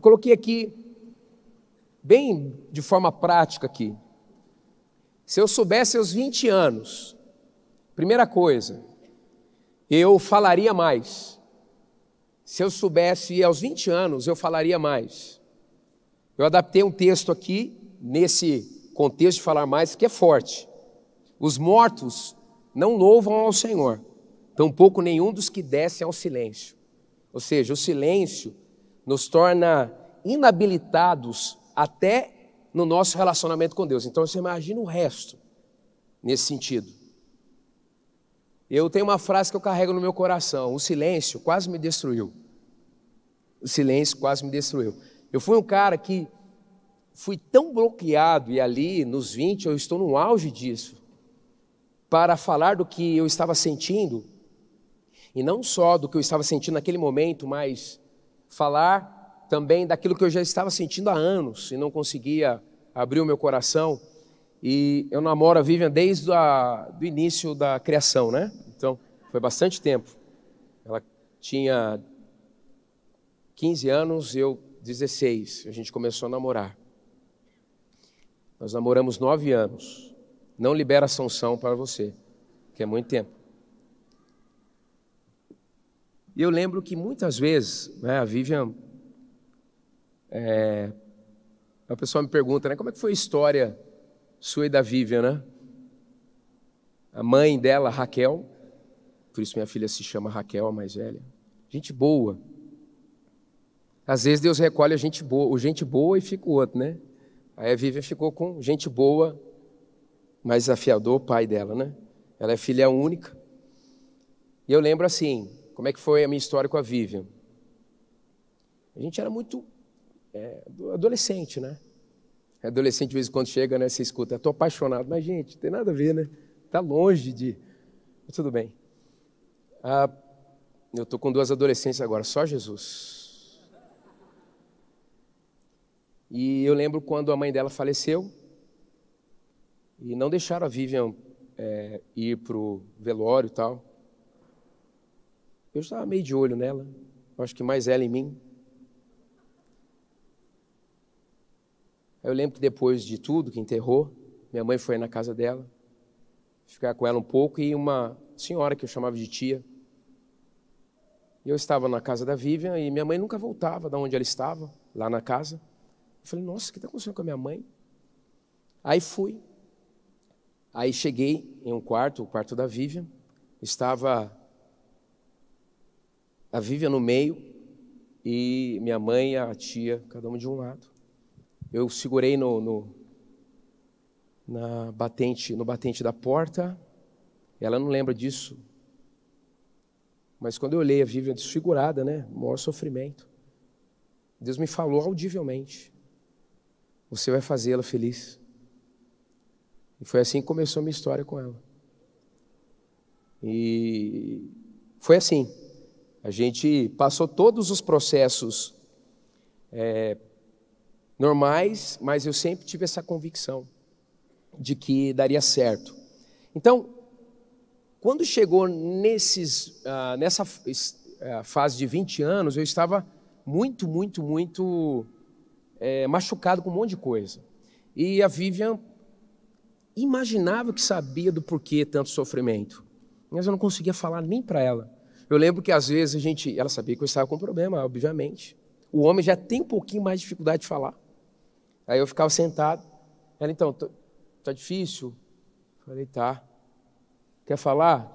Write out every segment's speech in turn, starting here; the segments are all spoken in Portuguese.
coloquei aqui, bem de forma prática aqui. Se eu soubesse aos 20 anos, primeira coisa, eu falaria mais. Se eu soubesse aos 20 anos, eu falaria mais. Eu adaptei um texto aqui, nesse contexto de falar mais, que é forte. Os mortos não louvam ao Senhor, tampouco nenhum dos que descem ao silêncio. Ou seja, o silêncio nos torna inabilitados até no nosso relacionamento com Deus. Então você imagina o resto nesse sentido. Eu tenho uma frase que eu carrego no meu coração: o silêncio quase me destruiu. O silêncio quase me destruiu. Eu fui um cara que fui tão bloqueado, e ali nos 20 eu estou no auge disso, para falar do que eu estava sentindo, e não só do que eu estava sentindo naquele momento, mas falar também daquilo que eu já estava sentindo há anos, e não conseguia abrir o meu coração. E eu namoro a Vivian desde do início da criação, né? Então, foi bastante tempo. Ela tinha 15 anos, eu 16. A gente começou a namorar. Nós namoramos 9 anos. Não libera sanção para você, que é muito tempo. E eu lembro que muitas vezes, né, a Vivian, a pessoa me pergunta, né, como é que foi a história sua e da Vivian, né? A mãe dela, Raquel, por isso minha filha se chama Raquel, a mais velha. Gente boa. Às vezes Deus recolhe a gente boa, o gente boa e fica o outro, né? Aí a Vivian ficou com gente boa, mais desafiador, pai dela, né? Ela é filha única. E eu lembro assim, como é que foi a minha história com a Vivian. A gente era muito adolescente, né? Adolescente, de vez em quando chega, né? Você escuta, eu estou apaixonado. Mas, gente, não tem nada a ver, né? Está longe de... Mas tudo bem. Eu estou com 2 adolescentes agora, só Jesus. E eu lembro quando a mãe dela faleceu e não deixaram a Vivian ir para o velório e tal. Eu estava meio de olho nela, acho que mais ela em mim. Eu lembro que depois de tudo, que enterrou, minha mãe foi na casa dela, ficar com ela um pouco, e uma senhora que eu chamava de tia. Eu estava na casa da Vivian e minha mãe nunca voltava de onde ela estava, lá na casa. Eu falei, nossa, o que está acontecendo com a minha mãe? Aí fui. Aí cheguei em um quarto, o quarto da Vivian. Estava a Vivian no meio e minha mãe e a tia, cada um de um lado. Eu segurei no batente da porta. Ela não lembra disso. Mas quando eu olhei a Vivian desfigurada, né? O maior sofrimento. Deus me falou audivelmente: você vai fazê-la feliz. E foi assim que começou a minha história com ela. E foi assim. A gente passou todos os processos normais, mas eu sempre tive essa convicção de que daria certo. Então, quando chegou nessa fase de 20 anos, eu estava muito machucado com um monte de coisa. E a Vivian imaginava que sabia do porquê tanto sofrimento, mas eu não conseguia falar nem para ela. Eu lembro que às vezes ela sabia que eu estava com problema, obviamente. O homem já tem um pouquinho mais de dificuldade de falar. Aí eu ficava sentado. Ela, então, tá difícil? Falei, tá. Quer falar?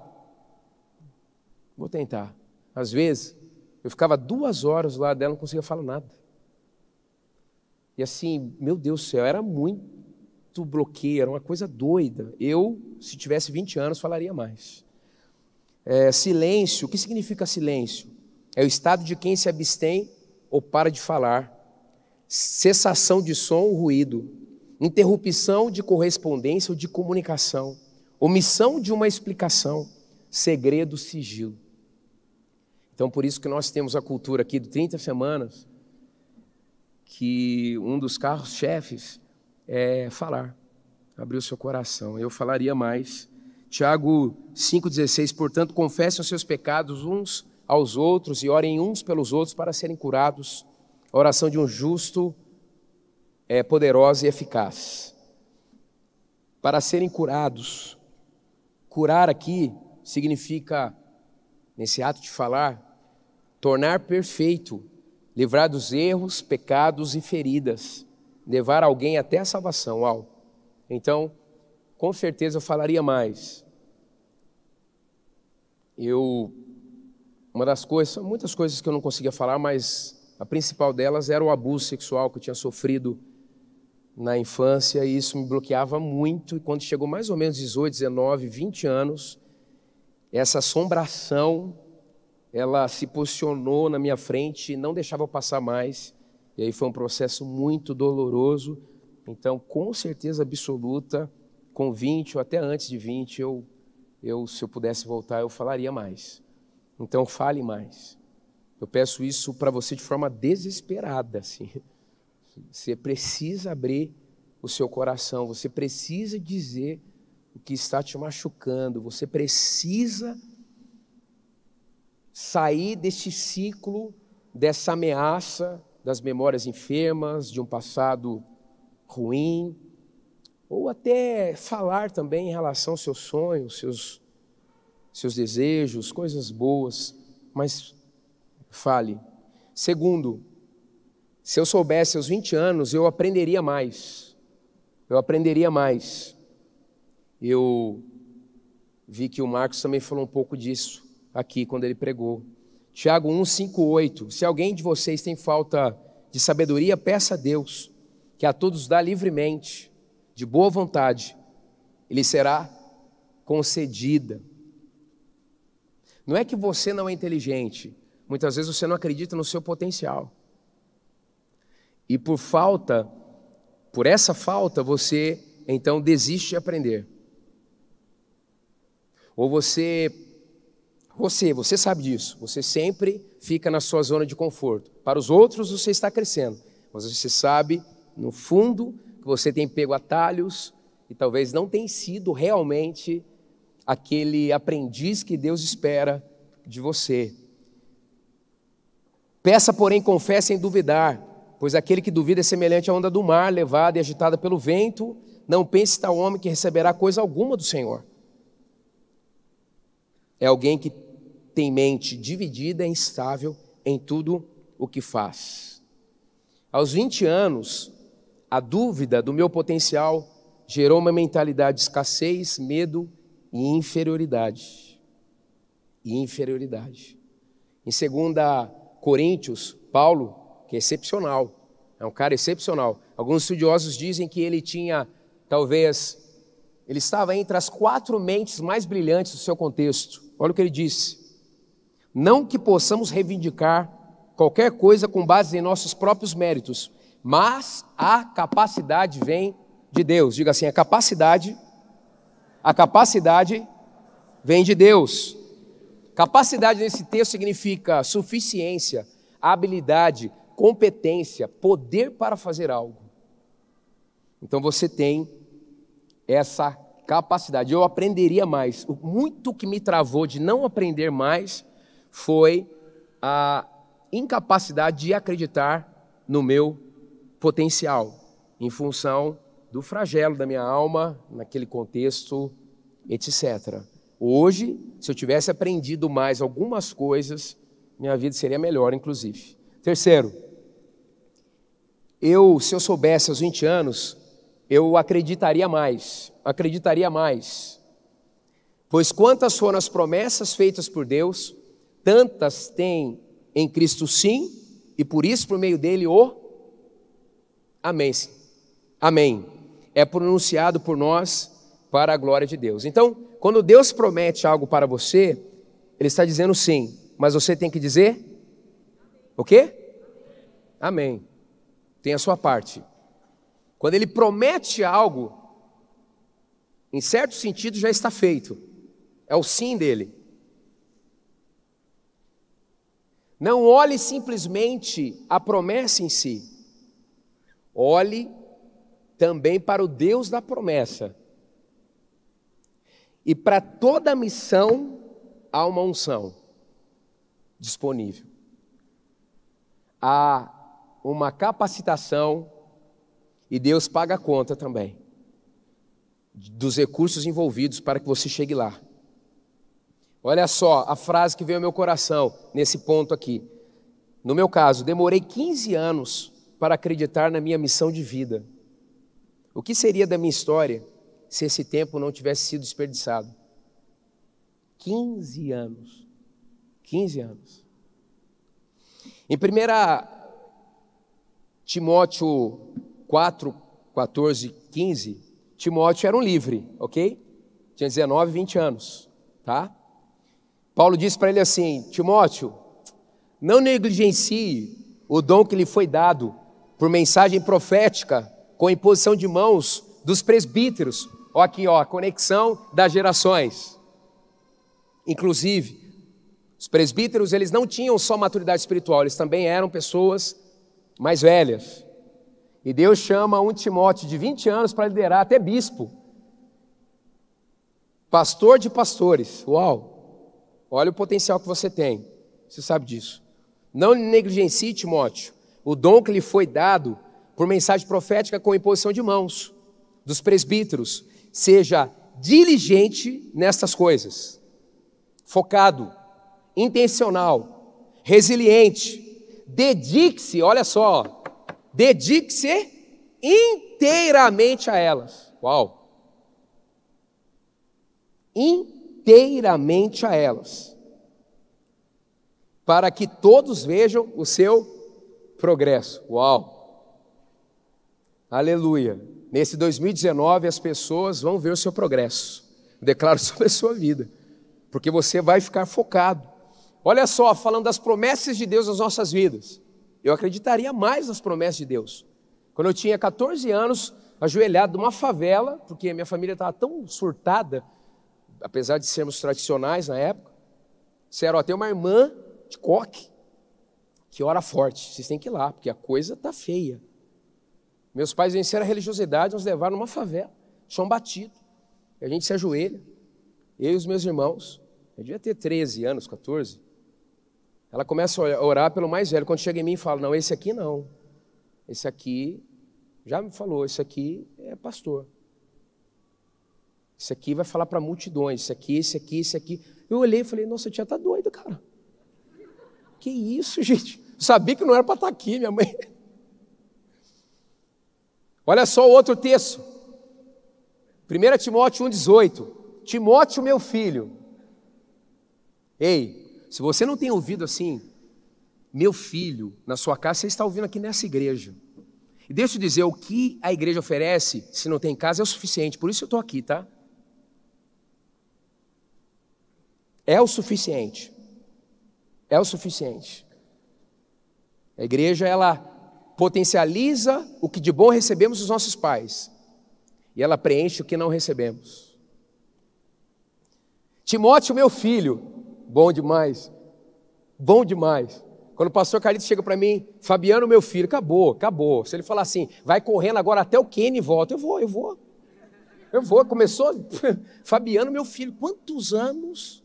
Vou tentar. Às vezes, eu ficava 2 horas lá dela, não conseguia falar nada. E assim, meu Deus do céu, era muito bloqueio, era uma coisa doida. Eu, se tivesse 20 anos, falaria mais. Silêncio, o que significa silêncio? É o estado de quem se abstém ou para de falar. Cessação de som ou ruído. Interrupção de correspondência ou de comunicação. Omissão de uma explicação. Segredo, sigilo. Então, por isso que nós temos a cultura aqui de 30 semanas, que um dos carros-chefes é falar, abrir o seu coração. Eu falaria mais. Tiago 5,16, portanto, confessem os seus pecados uns aos outros e orem uns pelos outros para serem curados. A oração de um justo é poderosa e eficaz. Para serem curados. Curar aqui significa, nesse ato de falar, tornar perfeito, livrar dos erros, pecados e feridas, levar alguém até a salvação. Uau. Então, com certeza eu falaria mais. Muitas coisas que eu não conseguia falar, mas a principal delas era o abuso sexual que eu tinha sofrido na infância, e isso me bloqueava muito, e quando chegou mais ou menos 18, 19, 20 anos, essa assombração, ela se posicionou na minha frente e não deixava eu passar mais, e aí foi um processo muito doloroso. Então, com certeza absoluta, com 20 ou até antes de 20, se eu pudesse voltar, eu falaria mais. Então, fale mais. Eu peço isso para você de forma desesperada, assim. Você precisa abrir o seu coração, você precisa dizer o que está te machucando, você precisa sair deste ciclo, dessa ameaça das memórias enfermas, de um passado ruim, ou até falar também em relação aos seus sonhos, seus desejos, coisas boas, mas fale. Segundo, se eu soubesse aos 20 anos, eu aprenderia mais. Eu vi que o Marcos também falou um pouco disso aqui quando ele pregou. Tiago 1, 5, 8. Se alguém de vocês tem falta de sabedoria, peça a Deus, que a todos dá livremente, de boa vontade, e lhe será concedida. Não é que você não é inteligente, muitas vezes você não acredita no seu potencial. E por essa falta, você então desiste de aprender. Ou você sabe disso, você sempre fica na sua zona de conforto. Para os outros você está crescendo, mas você sabe, no fundo, que você tem pego atalhos e talvez não tenha sido realmente aquele aprendiz que Deus espera de você. Peça, porém, confesse sem duvidar, pois aquele que duvida é semelhante à onda do mar, levada e agitada pelo vento. Não pense tal homem que receberá coisa alguma do Senhor. É alguém que tem mente dividida e instável em tudo o que faz. Aos 20 anos, a dúvida do meu potencial gerou uma mentalidade de escassez, medo e inferioridade. Em 2 Coríntios, Paulo, que é excepcional, é um cara excepcional. Alguns estudiosos dizem que ele estava entre as 4 mentes mais brilhantes do seu contexto. Olha o que ele disse: não que possamos reivindicar qualquer coisa com base em nossos próprios méritos, mas a capacidade vem de Deus. Diga assim, a capacidade vem de Deus. Capacidade nesse texto significa suficiência, habilidade, competência, poder para fazer algo. Então você tem essa capacidade. Eu aprenderia mais. O muito que me travou de não aprender mais foi a incapacidade de acreditar no meu potencial, em função do flagelo da minha alma, naquele contexto, etc. Hoje, se eu tivesse aprendido mais algumas coisas, minha vida seria melhor, inclusive. Terceiro, se eu soubesse aos 20 anos, eu acreditaria mais. Pois quantas foram as promessas feitas por Deus, tantas tem em Cristo sim, e por isso, por meio dele, o amém. Amém. É pronunciado por nós para a glória de Deus. Então, quando Deus promete algo para você, Ele está dizendo sim, mas você tem que dizer o quê? Amém. Tem a sua parte. Quando Ele promete algo, em certo sentido já está feito. É o sim dele. Não olhe simplesmente a promessa em si. Olhe também para o Deus da promessa. E para toda missão há uma unção disponível. Há uma capacitação e Deus paga a conta também dos recursos envolvidos para que você chegue lá. Olha só a frase que veio ao meu coração nesse ponto aqui. No meu caso, demorei 15 anos para acreditar na minha missão de vida. O que seria da minha história se esse tempo não tivesse sido desperdiçado? 15 anos. 15 anos. Em 1 Timóteo 4, 14, 15, Timóteo era um livre, ok? Tinha 19, 20 anos, tá? Paulo disse para ele assim: Timóteo, não negligencie o dom que lhe foi dado por mensagem profética com imposição de mãos dos presbíteros. Ó aqui, ó, a conexão das gerações. Inclusive, os presbíteros, eles não tinham só maturidade espiritual, eles também eram pessoas mais velhas. E Deus chama um Timóteo de 20 anos para liderar até bispo. Pastor de pastores. Uau! Olha o potencial que você tem. Você sabe disso. Não negligencie, Timóteo, o dom que lhe foi dado por mensagem profética com imposição de mãos dos presbíteros. Seja diligente nestas coisas. Focado, intencional, resiliente. Dedique-se, olha só, dedique-se inteiramente a elas. Uau! Inteiramente a elas, para que todos vejam o seu progresso. Uau! Aleluia! Nesse 2019 as pessoas vão ver o seu progresso. Declaro sobre a sua vida, porque você vai ficar focado. Olha só, falando das promessas de Deus nas nossas vidas, eu acreditaria mais nas promessas de Deus. Quando eu tinha 14 anos, ajoelhado numa favela, porque minha família estava tão surtada, apesar de sermos tradicionais na época, disseram: ó, tem uma irmã de coque que ora forte, vocês têm que ir lá, porque a coisa está feia. Meus pais venceram a religiosidade, nos levaram numa favela, chão batido, e a gente se ajoelha, eu e os meus irmãos, eu devia ter 13 anos, 14, ela começa a orar pelo mais velho. Quando chega em mim, fala: não, esse aqui não, esse aqui, já me falou, esse aqui é pastor, esse aqui vai falar para multidões, esse aqui, esse aqui, esse aqui. Eu olhei e falei: nossa, a tia tá doida, cara, que isso, gente, eu sabia que não era para estar aqui, minha mãe. Olha só o outro texto, 1 Timóteo 1,18, Timóteo, meu filho. Ei, se você não tem ouvido assim, meu filho, na sua casa, você está ouvindo aqui nessa igreja. E deixa eu dizer, o que a igreja oferece, se não tem casa, é o suficiente. Por isso eu estou aqui, tá? É o suficiente. É o suficiente. A igreja, ela potencializa o que de bom recebemos dos nossos pais. E ela preenche o que não recebemos. Timóteo, meu filho. Bom demais. Bom demais. Quando o pastor Carlitos chega para mim: Fabiano, meu filho, acabou, acabou. Se ele falar assim: vai correndo agora até o Kenny e volta, eu vou. Começou, Fabiano, meu filho. Quantos anos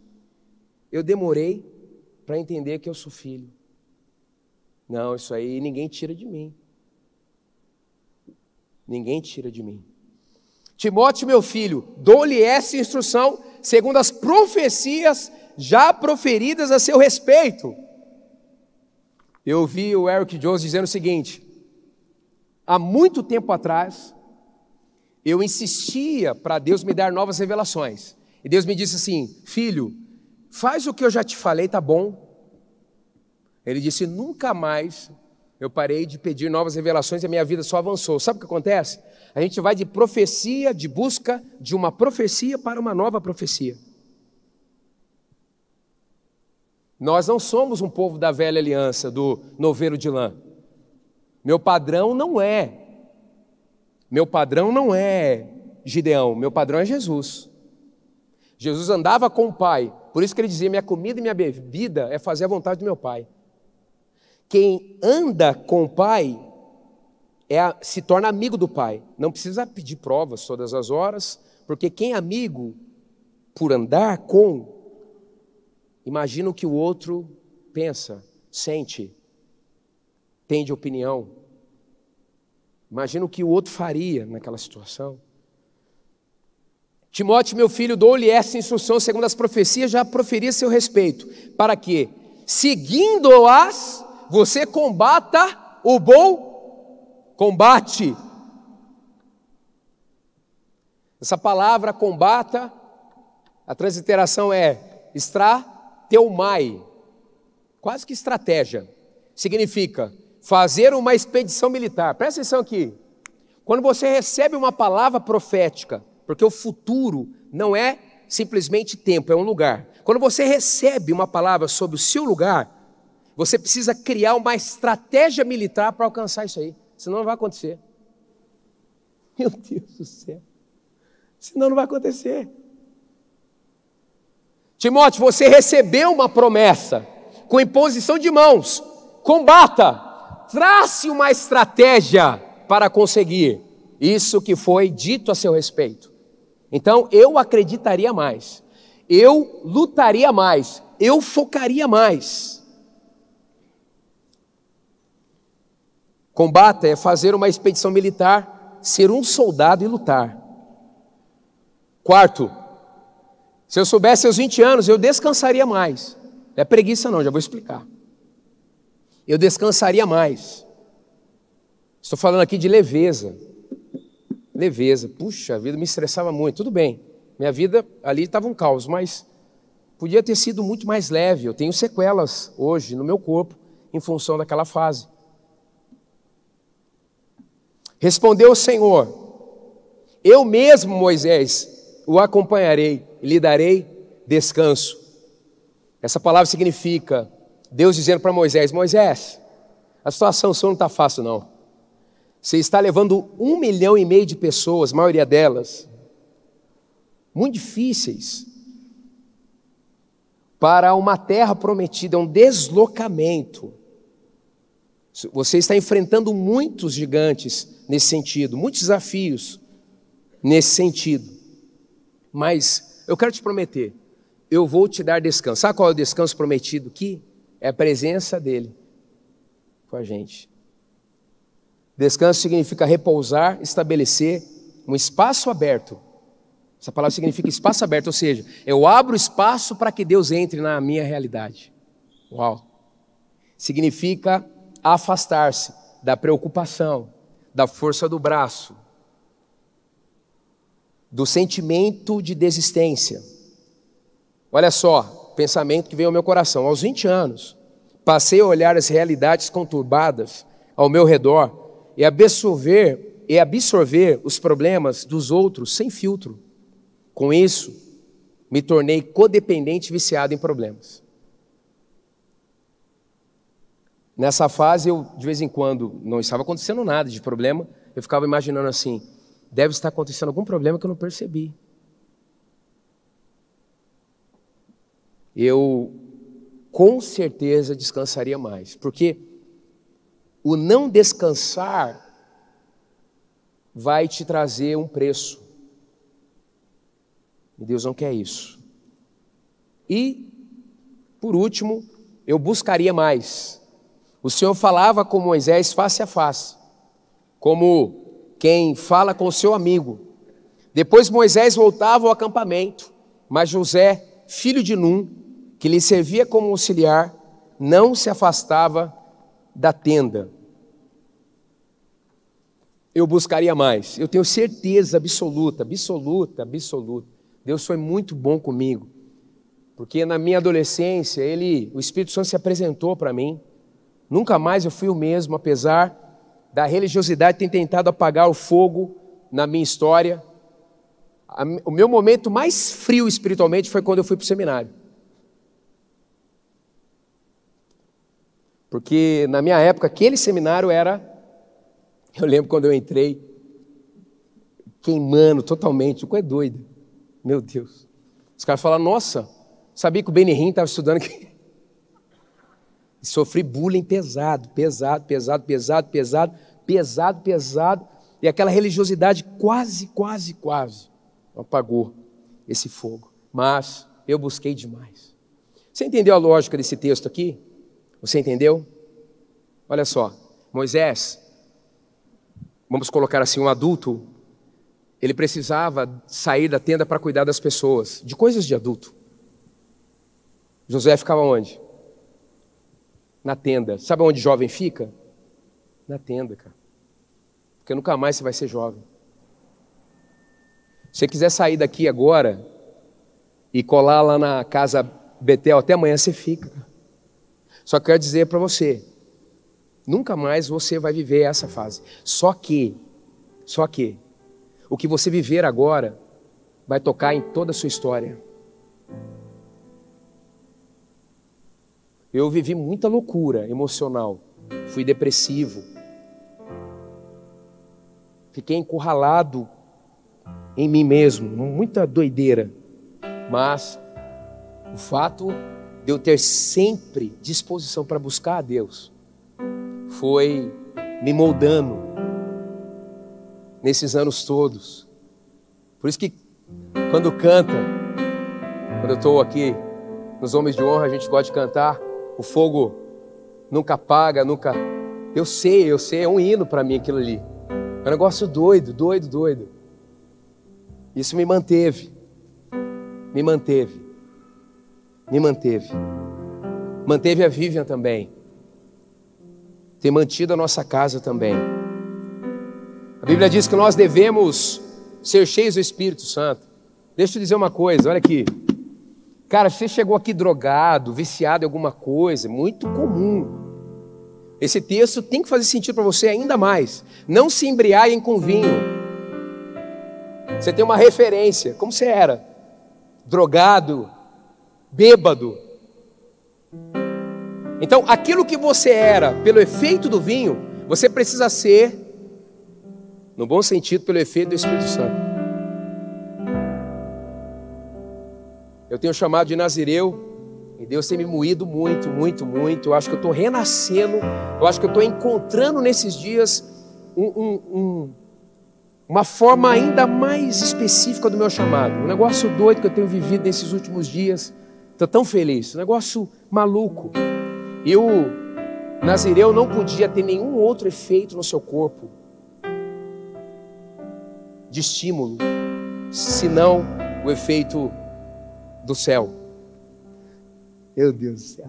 eu demorei para entender que eu sou filho? Não, isso aí ninguém tira de mim. Ninguém tira de mim. Timóteo, meu filho, dou-lhe essa instrução segundo as profecias já proferidas a seu respeito. Eu ouvi o Eric Jones dizendo o seguinte: há muito tempo atrás, eu insistia para Deus me dar novas revelações. E Deus me disse assim: filho, faz o que eu já te falei, tá bom? Ele disse: nunca mais eu parei de pedir novas revelações e a minha vida só avançou. Sabe o que acontece? A gente vai de profecia, de busca de uma profecia para uma nova profecia. Nós não somos um povo da velha aliança, do novelo de lã. Meu padrão não é Gideão, meu padrão é Jesus. Jesus andava com o Pai, por isso que ele dizia: minha comida e minha bebida é fazer a vontade do meu Pai. Quem anda com o Pai se torna amigo do Pai. Não precisa pedir provas todas as horas, porque quem é amigo por andar com, imagina o que o outro pensa, sente. tem de opinião. Imagina o que o outro faria naquela situação. Timóteo, meu filho, dou-lhe essa instrução, segundo as profecias, já proferi a seu respeito, para que, seguindo-as, você combata o bom combate. Essa palavra combata, a transliteração é strateumai, quase que estratégia. Significa fazer uma expedição militar. Presta atenção aqui. Quando você recebe uma palavra profética, porque o futuro não é simplesmente tempo, é um lugar. Quando você recebe uma palavra sobre o seu lugar, você precisa criar uma estratégia militar para alcançar isso aí. Senão não vai acontecer. Meu Deus do céu. Senão não vai acontecer. Timóteo, você recebeu uma promessa com imposição de mãos. Combata. Trace uma estratégia para conseguir isso que foi dito a seu respeito. Então, eu acreditaria mais, eu lutaria mais, eu focaria mais. Combata é fazer uma expedição militar, ser um soldado e lutar. Quarto, se eu soubesse aos 20 anos, eu descansaria mais. Não é preguiça não, já vou explicar. Eu descansaria mais. Estou falando aqui de leveza. Leveza. Puxa, a vida me estressava muito. Tudo bem, minha vida ali estava um caos, mas podia ter sido muito mais leve. Eu tenho sequelas hoje no meu corpo em função daquela fase. Respondeu o Senhor: eu mesmo, Moisés, o acompanharei e lhe darei descanso. Essa palavra significa Deus dizendo para Moisés: Moisés, a situação sua não está fácil não. Você está levando 1,5 milhão de pessoas, a maioria delas, muito difíceis, para uma terra prometida, um deslocamento. Você está enfrentando muitos gigantes nesse sentido, muitos desafios nesse sentido. Mas eu quero te prometer, eu vou te dar descanso. Sabe qual é o descanso prometido aqui? É a presença dele com a gente. Descanso significa repousar, estabelecer um espaço aberto. Essa palavra significa espaço aberto, ou seja, eu abro espaço para que Deus entre na minha realidade. Uau! Significa afastar-se da preocupação, da força do braço, do sentimento de desistência. Olha só, pensamento que veio ao meu coração. Aos 20 anos, passei a olhar as realidades conturbadas ao meu redor e absorver os problemas dos outros sem filtro. Com isso, me tornei codependente e viciado em problemas. Nessa fase, eu, de vez em quando, não estava acontecendo nada de problema, eu ficava imaginando assim, deve estar acontecendo algum problema que eu não percebi. Eu, com certeza, descansaria mais, porque o não descansar vai te trazer um preço. E Deus não quer isso. E, por último, eu buscaria mais. O Senhor falava com Moisés face a face, como quem fala com o seu amigo. Depois Moisés voltava ao acampamento, mas José, filho de Num, que lhe servia como auxiliar, não se afastava da tenda. Eu buscaria mais. Eu tenho certeza absoluta. Deus foi muito bom comigo. Porque na minha adolescência, o Espírito Santo se apresentou para mim. Nunca mais eu fui o mesmo, apesar da religiosidade ter tentado apagar o fogo na minha história. O meu momento mais frio espiritualmente foi quando eu fui para o seminário. Porque na minha época, aquele seminário era... Eu lembro quando eu entrei, queimando totalmente, o que é doido. Meu Deus. Os caras falaram, nossa, sabia que o Benihim estava estudando aqui? E sofri bullying pesado. E aquela religiosidade quase apagou esse fogo. Mas eu busquei demais. Você entendeu a lógica desse texto aqui? Você entendeu? Olha só. Moisés, vamos colocar assim, um adulto, ele precisava sair da tenda para cuidar das pessoas, de coisas de adulto. Josué ficava onde? Na tenda. Sabe onde jovem fica? Na tenda, cara. Porque nunca mais você vai ser jovem. Se você quiser sair daqui agora e colar lá na casa Betel, até amanhã você fica. Só quero dizer para você, nunca mais você vai viver essa fase. Só que, o que você viver agora vai tocar em toda a sua história. Eu vivi muita loucura emocional, fui depressivo, fiquei encurralado em mim mesmo, muita doideira, mas o fato de eu ter sempre disposição para buscar a Deus foi me moldando nesses anos todos. Por isso que quando eu estou aqui nos Homens de Honra, a gente gosta de cantar, o fogo nunca apaga, nunca... Eu sei, é um hino para mim aquilo ali. É um negócio doido. Isso me manteve. Manteve a Vivian também. Tem mantido a nossa casa também. A Bíblia diz que nós devemos ser cheios do Espírito Santo. Deixa eu te dizer uma coisa, olha aqui. Cara, você chegou aqui drogado, viciado em alguma coisa, muito comum. Esse texto tem que fazer sentido para você ainda mais. Não se embriaguem com vinho. Você tem uma referência. Como você era? Drogado, bêbado. Então, aquilo que você era pelo efeito do vinho, você precisa ser, no bom sentido, pelo efeito do Espírito Santo. Eu tenho chamado de Nazireu, e Deus tem me moído muito. Eu acho que eu estou renascendo, eu acho que eu estou encontrando nesses dias uma forma ainda mais específica do meu chamado. Um negócio doido que eu tenho vivido nesses últimos dias. Estou tão feliz, um negócio maluco. E o Nazireu não podia ter nenhum outro efeito no seu corpo de estímulo, senão o efeito do céu. Meu Deus do céu.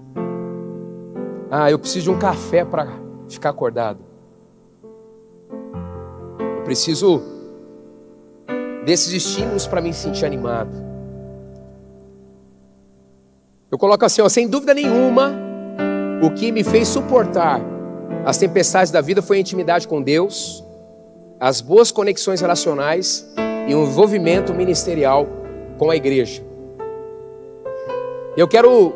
Eu preciso de um café para ficar acordado. Eu preciso desses estímulos para me sentir animado. Eu coloco assim, sem dúvida nenhuma, o que me fez suportar as tempestades da vida foi a intimidade com Deus, as boas conexões relacionais e o envolvimento ministerial com a igreja. Eu quero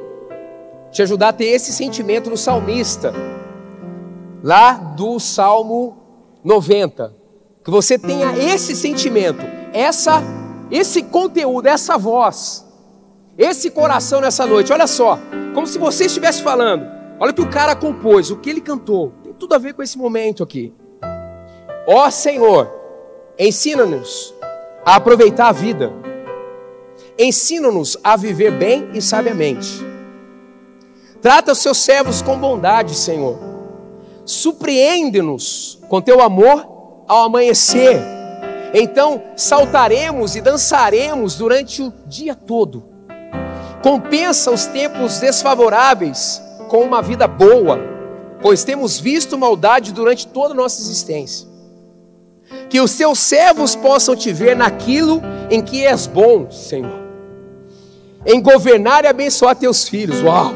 te ajudar a ter esse sentimento no salmista, lá do Salmo 90. Que você tenha esse sentimento, esse conteúdo, essa voz, esse coração nessa noite. Olha só, como se você estivesse falando. Olha o que o cara compôs, o que ele cantou. Tem tudo a ver com esse momento aqui. Ó Senhor, ensina-nos a aproveitar a vida. Ensina-nos a viver bem e sabiamente. Trata os seus servos com bondade, Senhor. Surpreende-nos com teu amor ao amanhecer. Então saltaremos e dançaremos durante o dia todo. Compensa os tempos desfavoráveis com uma vida boa, pois temos visto maldade durante toda a nossa existência. Que os teus servos possam te ver naquilo em que és bom, Senhor, em governar e abençoar teus filhos. Uau!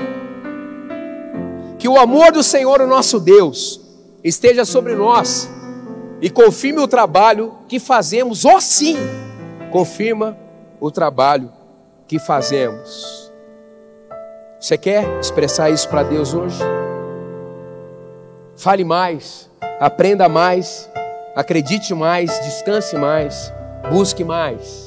Que o amor do Senhor, o nosso Deus, esteja sobre nós e confirme o trabalho que fazemos. Oh sim, confirma o trabalho que fazemos. Você quer expressar isso para Deus hoje? Fale mais, aprenda mais, acredite mais, descanse mais, busque mais.